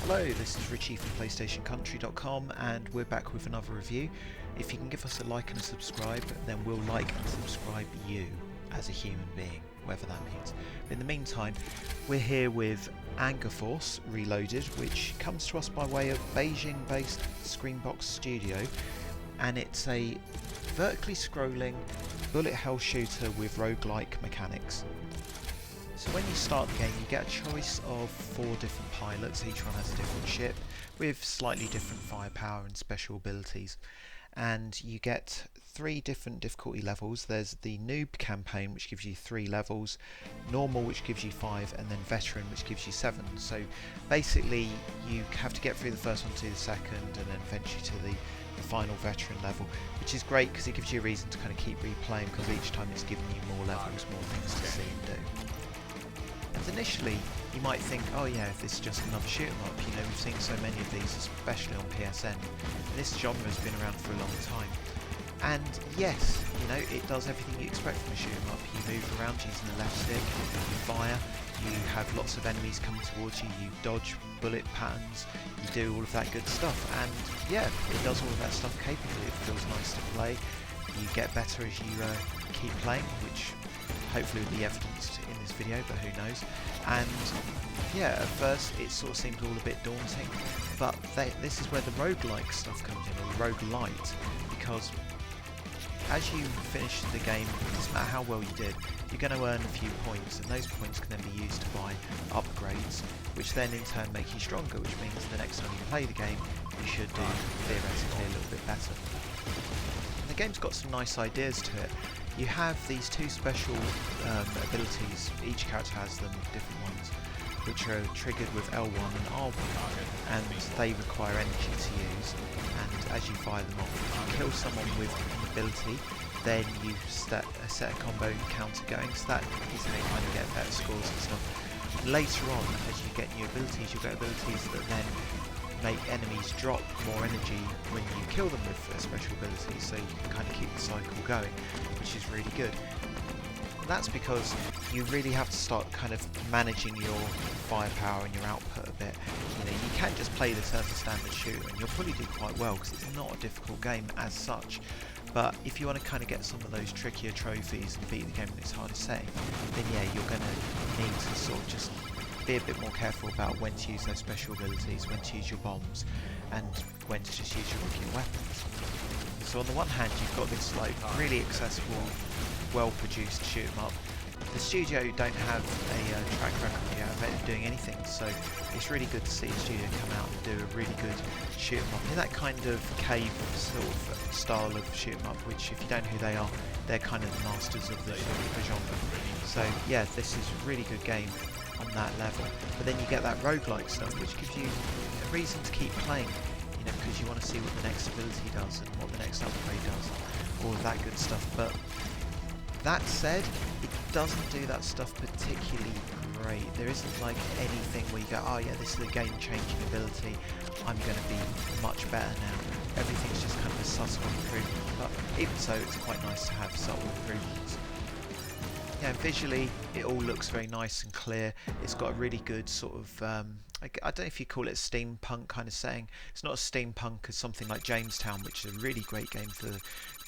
Hello, this is Richie from PlayStationCountry.com and we're back with another review. If you can give us a like and a subscribe, then we'll like and subscribe you as a human being, whatever that means. In the meantime, we're here with AngerForce Reloaded, which comes to us by way of Beijing-based Screambox Studio, and it's a vertically scrolling bullet hell shooter with roguelike mechanics. So when you start the game, you get a choice of 4 different pilots. Each one has a different ship with slightly different firepower and special abilities, and you get 3 different difficulty levels. There's the noob campaign, which gives you 3 levels, normal, which gives you 5, and then veteran, which gives you 7. So basically you have to get through the first one to the second, and then eventually to the final veteran level, which is great because it gives you a reason to kind of keep replaying, because each time it's giving you more levels, more things to see and do. And initially you might think, oh yeah, if this is just another shoot 'em up, you know, we've seen so many of these, especially on PSN. This genre has been around for a long time. And yes, you know, it does everything you expect from a shoot 'em up. You move around using the left stick, you fire, you have lots of enemies coming towards you, you dodge bullet patterns, you do all of that good stuff. And yeah, it does all of that stuff capably. It feels nice to play. You get better as you keep playing, which hopefully will be evidenced in this video, but who knows. And yeah, at first it sort of seemed all a bit daunting, but this is where the roguelike stuff comes in, or roguelite, because as you finish the game, it doesn't matter how well you did, you're going to earn a few points, and those points can then be used to buy upgrades, which then in turn make you stronger, which means the next time you play the game, you should do theoretically a little bit better. And the game's got some nice ideas to it. You have these 2 special abilities, each character has them, different ones, which are triggered with L1 and R1, and they require energy to use, and as you fire them off, if you kill someone with an ability, then you set a combo counter going, so that is how you kind of get better scores and stuff. Later on, as you get new abilities, you'll get abilities that then make enemies drop more energy when you kill them with a special ability, so you can kind of keep the cycle going, which is really good. And that's because you really have to start kind of managing your firepower and your output a bit. You know, you can't just play this as a standard shooter, and you'll probably do quite well because it's not a difficult game as such. But if you want to kind of get some of those trickier trophies and beat the game in its hardest setting, then yeah, you're going to need to sort of just be a bit more careful about when to use those special abilities, when to use your bombs, and when to just use your rocket weapons. So on the one hand, you've got this like really accessible, well-produced shoot 'em up. The studio don't have a track record yet of doing anything, so it's really good to see a studio come out and do a really good shoot 'em up in that kind of cave sort of style of shoot 'em up, which if you don't know who they are, they're kind of the masters of the genre. So yeah, this is a really good game on that level, but then you get that roguelike stuff, which gives you a reason to keep playing, you know, because you want to see what the next ability does and what the next upgrade does, all of that good stuff. But that said, it doesn't do that stuff particularly great. There isn't like anything where you go, oh yeah, this is a game-changing ability, I'm going to be much better now. Everything's just kind of a subtle improvement, but even so, it's quite nice to have subtle improvements. Yeah, visually it all looks very nice and clear. It's got a really good sort of I don't know if you call it a steampunk kind of setting. It's not as steampunk as something like Jamestown, which is a really great game for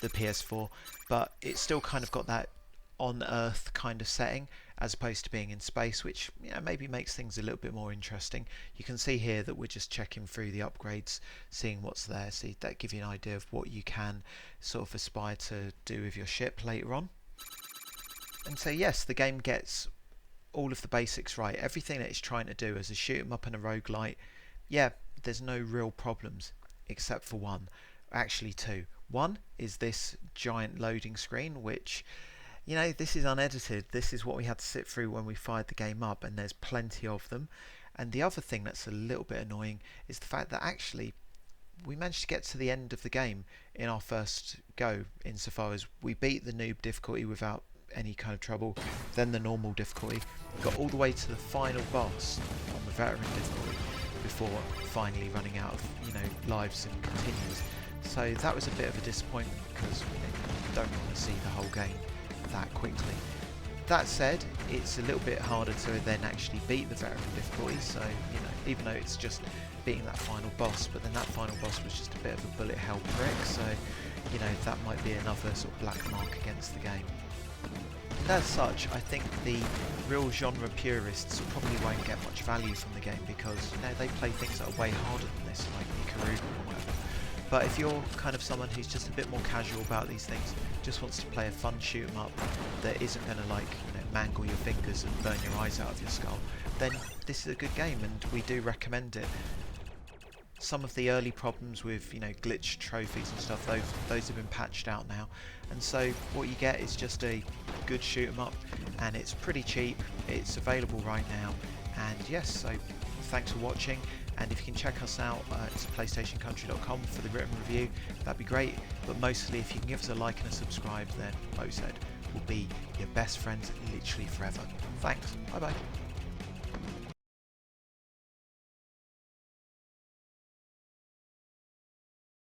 the PS4, but it's still kind of got that on Earth kind of setting as opposed to being in space, which, you know, maybe makes things a little bit more interesting. You can see here that we're just checking through the upgrades, seeing what's there, so that gives you an idea of what you can sort of aspire to do with your ship later on. And so yes, the game gets all of the basics right. Everything that it's trying to do as a shoot 'em up and a roguelite, yeah, there's no real problems except for one. Actually 2. One is this giant loading screen, which, you know, this is unedited. This is what we had to sit through when we fired the game up, and there's plenty of them. And the other thing that's a little bit annoying is the fact that actually we managed to get to the end of the game in our first go, insofar as we beat the noob difficulty without any kind of trouble, then the normal difficulty, got all the way to the final boss on the veteran difficulty before finally running out of, you know, lives and continues. So that was a bit of a disappointment, because you don't want to see the whole game that quickly. That said, it's a little bit harder to then actually beat the veteran difficulty, so you know, even though it's just beating that final boss, but then that final boss was just a bit of a bullet hell prick, so you know, that might be another sort of black mark against the game. And as such, I think the real genre purists probably won't get much value from the game, because you know, they play things that are way harder than this, like Ikaruga or whatever. But if you're kind of someone who's just a bit more casual about these things, just wants to play a fun shoot 'em up that isn't going to, like, you know, mangle your fingers and burn your eyes out of your skull, then this is a good game and we do recommend it. Some of the early problems with, you know, glitch trophies and stuff, those have been patched out now, and so what you get is just a good shoot 'em up, and it's pretty cheap, it's available right now, and yes, so thanks for watching. And if you can check us out, it's PlayStationCountry.com for the written review, that'd be great. But mostly, if you can give us a like and a subscribe, then Bo said, we'll be your best friends literally forever. Thanks, bye bye.